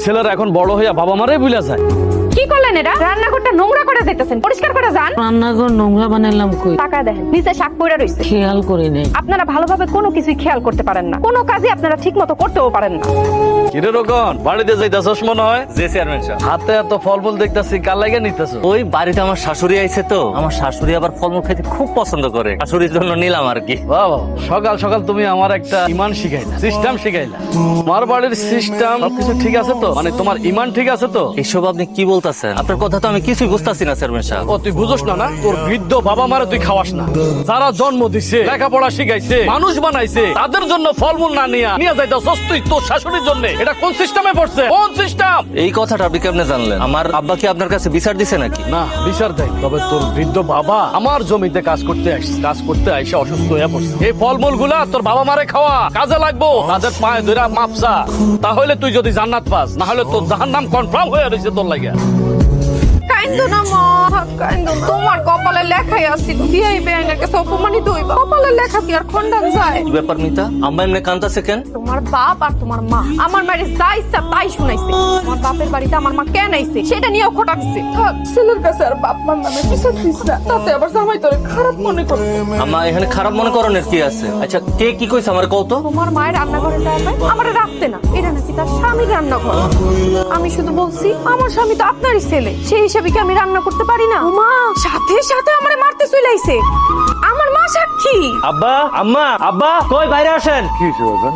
ছেলেরা এখন বড় হইয়া বাবা মারে ভুলে যায়। কি করলেন এটা? রান্নাঘরটা নোংরা করে যাইতেছেন, পরিষ্কার করে যান। রান্নাঘর নোংরা বানাইলাম কই? টাকা দেখেন নিচে শাক পড়ে রইছে, খেয়াল করি নাই। আপনারা ভালোভাবে কোনো কিছুই খেয়াল করতে পারেন না, কোনো কাজই আপনারা ঠিক মতো করতেও পারেন না। কিরে রকম বাড়িতে যাইতাছস মনে হয়? জি চেয়ারম্যান সাহেব। হাতে এত ফলমূল দেখতাছি, কার লাগে নিতেছ? ওই বাড়িতে আমার শাশুড়ি আইছে তো, আমার শাশুড়ি আবার ফলমূল খেতে খুব পছন্দ করে, শাশুড়ির জন্য নিলাম আর কি। বাবা, সকাল সকাল তুমি আমার একটা ইমান শিখাইলা, সিস্টেম শিখাইলা। তোমার বাড়ির সিস্টেম সবকিছু ঠিক আছে তো? মানে তোমার ইমান ঠিক আছে তো? এসব আপনি কি বলতেছেন? আপনার কথা তো আমি কিছুই বুঝতাছি না চেয়ারম্যান সাহেব। ও তুই বুঝোস না? না তোর বৃদ্ধ বাবা মারে তুই খাওয়াস না? যারা জন্ম দিছে, লেখাপড়া শিখাইছে, মানুষ বানাইছে, তাদের জন্য ফলমূল না নিয়ে যাইতাছস তুই তোর শাশুড়ির জন্য? এটা কোন সিস্টেমে পড়ছে? কোন সিস্টেম? এই কথাটা আপনি কেমনে জানলেন? আমার আব্বা কি আপনার কাছে বিচার দিছে নাকি? না, বিচার দেয়, তবে তোর বৃদ্ধ বাবা আমার জমিতে কাজ করতে আসছে, কাজ করতে আইসে অসুস্থ হয়ে পড়ছে। এই ফলমূল গুলা তোর বাবা মারে খাওয়া, কাজে লাগবো, তাদের পায়ে ধরে মাপসা, তাহলে তুই যদি জান্নাত পাস, না হলে তোর জাহান্নাম কনফার্ম হয়ে রয়েছে তোর লাগে। কাইন্দো না মা, কাইন্দো না। তোমার কপালে লেখাই আছিল বিয়াই বেআইনের কাছে অপমানিত হইবা। কপালে লেখা কি আর খণ্ডান যায়? কি ব্যাপার মিতা, আম্মা এমনি কান্দাছে কেন? তোমার বাপ আর তোমার মা আমার মায়ের যা ইচ্ছা তাই শুনাইছে। তোমার বাপের বাড়িতে আমার মা কেন আইছে সেটা নিয়েও খোটাচ্ছে। ছেলের কাছে আর বাপ মার নামে কিছু দিস না, তাতে আবার জামাই তোরে খারাপ মনে করে। আম্মা এখানে খারাপ মনে করণের কি আছে? আচ্ছা কে কি কইছে আমার কও তো? তোমার মায়ের রান্নাঘরে যায় আমারে রাখতে না, এটা নাকি তার স্বামীর রান্নাঘর। আমি শুধু বলছি আমার স্বামী তো আপনারই ছেলে, সেই হিসাবে কি আমি রান্না করতে পারি না? মা সাথে সাথে আমারে মারতে চলে আইছে, আমার মা সাক্ষী। আব্বা, আম্মা, আব্বা কই বাইরে আসেন।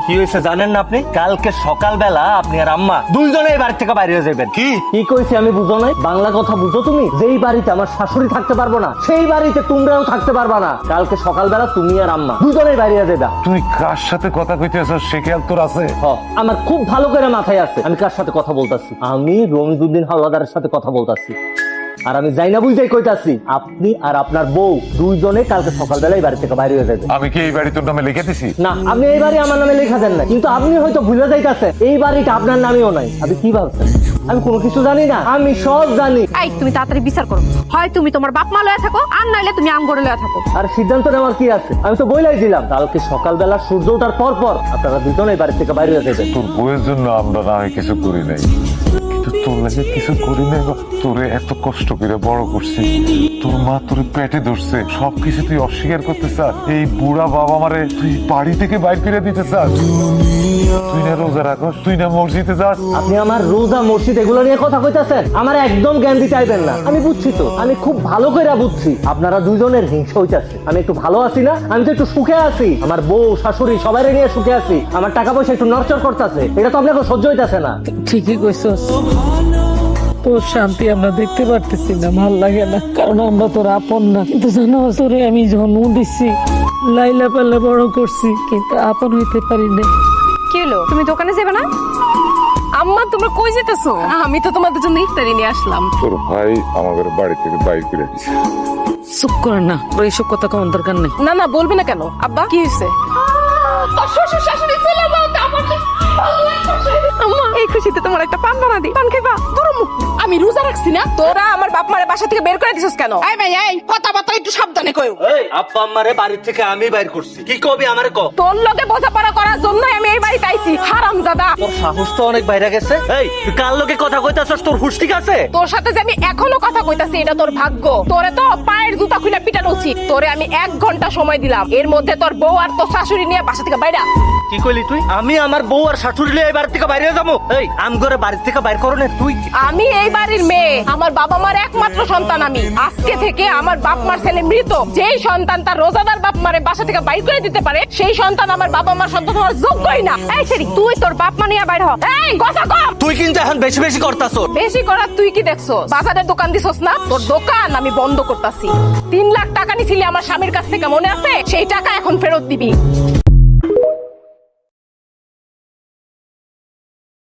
কি হয়েছে জানেন না আপনি? কালকে সকালবেলা আপনি আর আম্মা দুইজনে বাড়ি থেকে বাইরে হয়ে যাবেন। কি কইছি আমি বুঝো নাই? বাংলা কথা বুঝো তুমি? যেই বাড়িতে আমার শাশুড়ি থাকতে পারবো না, সেই বাড়িতে তোমরাও থাকতে পারবা না। কালকে সকালবেলা তুমি আর আম্মা দুজনেই বাইরে যাবা। তুই কার সাথে কথা কইতেছ সে খেয়াল তোর আছে? আমার খুব ভালো করে মাথায় আছে আমি কার সাথে কথা বলতাছি। আমি রমিজউদ্দিন হাওলাদারের সাথে কথা বলতাছি। আর আমি যাই না বুঝাই কইতাছি, আপনি আর আপনার বউ দুইজনে কালকে সকালবেলায় বাড়ি থেকে বাইরে হয়ে যাবে। আমি কি এই বাড়ি তোর নামে লিখে দিছি? না, আপনি এই বাড়ি আমার নামে লেখা দেন না, কিন্তু আপনি হয়তো ভুলে যাইতাছেন এই বাড়িটা আপনার নামেও নাই। আপনি কি ভাবছেন আমি কোনো কিছু জানি না? আমি সব জানি। এই তুমি তাড়াতাড়ি বিচার করো, হয় তুমি তোমার বাপ মা লয়া থাকো, আর নাইলে তুমি আমগরে লয়া থাকো। আর সিদ্ধান্ত নেওয়ার কি আছে? আমি তো বইলাই দিলাম কালকে সকালবেলা সূর্য ওঠার পর পর আপনারা দুজনেই বাড়ি থেকে বাইরে হয়ে যাবেন। তোর বউয়ের জন্য আমরা না হয় কিছু করি নাই, কিন্তু তোর লাগে কিছু করি নাই। তোরে এত কষ্ট করে বড় করছি, তোর মা তোরে পেটে ধরছে, সবকিছু তুই অস্বীকার করতে চাস? এই বুড়া বাবা মারে তুই বাড়ি থেকে বাইর করে দিতে চাস? তুই না রোজা রাখস, তুই না মসজিদে যাস? আপনি আমার রোজা মসজিদ এগুলো নিয়ে কথা কইতাছেন? আমার একদম জ্ঞান দিতে চাইবেন না। আমি বুঝছি তো, আমি খুব ভালো করে বুঝছি আপনারা দুজনের হিংসা হইতাছে। আমি একটু ভালো আছি না? আমি তো একটু সুখে আছি, আমার বউ শাশুড়ি সবাই নিয়ে সুখে আছি, আমার টাকা পয়সা একটু নড়চড় করতেছে, এটা তো আপনাকে সহ্য হইতাছে না। ঠিকই কইছস, তোর শান্তি আমরা দেখতে পারতেছি না, ভাল লাগে না, কারণ আমরা তোর আপন না। কিন্তু জানো তোরে আমি জন্ম দিচ্ছি, লাইলা পাল্লা বড় করছি, কিন্তু আপন হইতে পারি না। কি হলো, তুমি দোকানে যাবে না? আম্মা তোমরা কই যেতেছো? আমি তো তোমাদের জন্য ইফতারি নিয়ে আসলাম। তোর ভাই আমাদের বাড়ি থেকে বাইর করে দিছে। চুপ কর না, তোর এইসব কথা কোন দরকার নেই। না না বলবি না কেন? আব্বা কি হয়েছে? আম্মা এই খুশিতে তোমার একটা পান বানা দিই, পান খাইবা? আমি রোজা রাখছি না, তোরা আমার বাপ মারে বাসা থেকে বের করে দিছিস কেন? এই ভাই এই কথাবার্তা একটু সাবধানে কইও। এই আব্বা আম্মারে বাড়ি থেকে আমি বাইর করছি, কি কবি আমারে ক? তোর লগে বোঝাপড়া করার জন্যই আমি এই বাড়িতে আইছি, হারামজাদা। তোর সাহস তো অনেক বাইরে গেছে। এই তুই কার লোকে কথা কইতাছস? তোর হুঁশ ঠিক আছে? তোর সাথে যে আমি এখনো কথা কইতাছি এটা তোর ভাগ্য। তোরে তো পায়ের জুতা খুলে পিটানো উচিত। তোরে আমি 1 ঘন্টা সময় দিলাম, এর মধ্যে তোর বউ আর তোর শাশুড়ি নিয়ে বাসা থেকে বাইরে। কি কইলি তুই? আমি আমার বউ আর শাশুড়ি নিয়ে এই বাড়ি থেকে বাইরে যাবো? এই আমগরে বাড়ি থেকে বাইর করো না তুই? আমি এই বাড়ির মেয়ে, আমার বাবা মার একমাত্র সন্তান আমি। আজকে থেকে আমার বাপ মার ছেলে মৃত। যেই সন্তান তার রোজাদার বাপ মারে বাসা থেকে বাইর করে দিতে পারে, সেই সন্তান আমার বাবা মার সন্তান হওয়ার যোগ্যই না। এই সেরি তুই তোর বাপ মা নিয়ে বাইর হ। এই কথা কম। তুই কিন্তু এখন বেশি বেশি করতাছস। বেশি করার তুই কি দেখছস? বাজারের দোকান দিছস না? তোর দোকান আমি বন্ধ করতাছি। 3 লাখ টাকা নিছিলি আমার স্বামীর কাছ থেকে, মনে আছে? সেই টাকা এখন ফেরত দিবি।